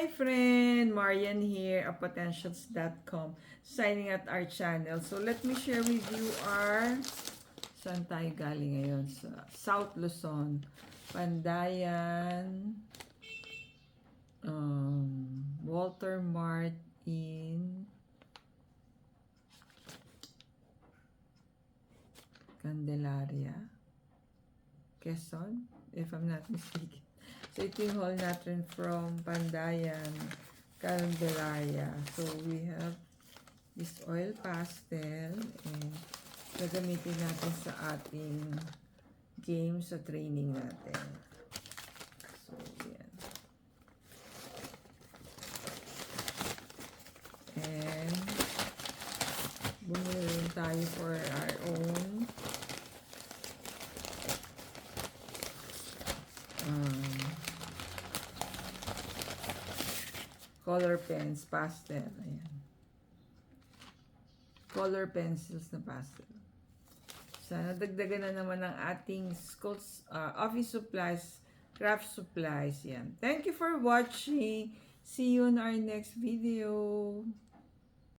Hi friend, Marian here of Potentials.com, signing at our channel. So let me share with you our, saan tayo galing ngayon? Sa South Luzon, Pandayan, Walter Mart in Candelaria, Quezon, if I'm not mistaken. So, ito yung haul natin from Pandayan, Candelaria. So, we have this oil pastel and gagamitin natin sa ating game sa training natin. So, yan. And, bumili rin tayo for our own color pens, pastel. Ayan. Color pencils na pastel. Sana dagdagan na naman ang ating schools, office supplies, craft supplies. Yan. Thank you for watching. See you in our next video.